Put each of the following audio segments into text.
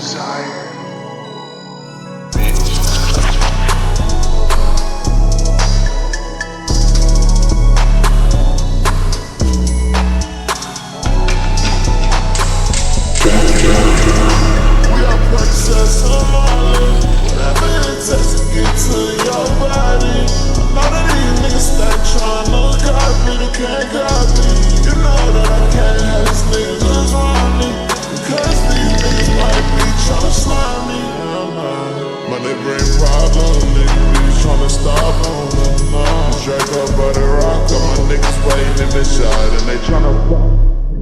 desire. We are princess of Marley. Whatever it takes to get to your body. I know that these niggas stay tryna copy, they can't copy. You know that I can't have these niggas just around me, because these niggas might be tryna slime me. Man, they bring problems, niggas tryna stop on them. Drake up by the rock, got my niggas waiting in the shot, and they tryna fuck.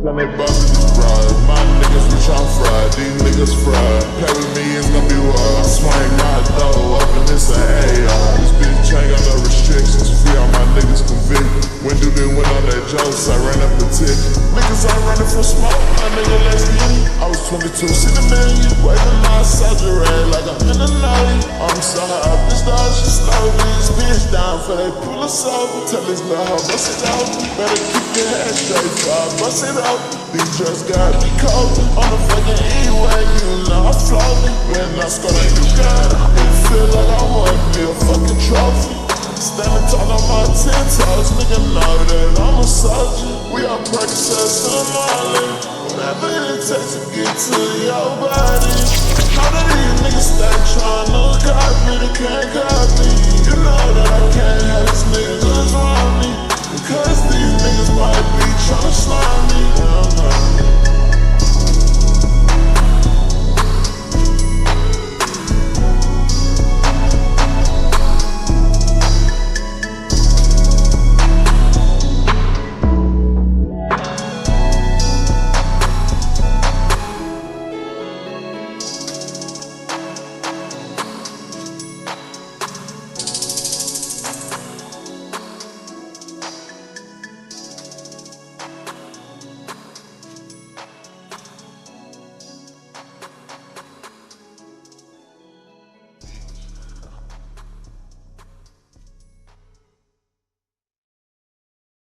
Then they bustin' these bras. My niggas we tryna fry, these niggas fried. Play with me, it's gonna be wild. I swing my dough up and it's an AR. This bitch ain't got no restrictions, free all my niggas convicted. When do they win on that jokes, I ran up the ticket. Niggas ain't running from smoke, my nigga, let's get it. I was 22, see the million, waving my saturate like I'm in the Navy. I'm so high up, this dog, she slow this bitch down for they pull us over. Tell this little hoe, bust it out. Better keep your head straight, so I bust it out. These drugs got me cold on the fucking E-way, you know I'm floating. When I score like you got it feel like I won me a fucking trophy. Standing tall on my 10 toes, nigga know that I'm a soldier. We are princess of Marley. Whatever it takes to get to your body. Know that these niggas stay tryna copy, they can't copy. You know that I can't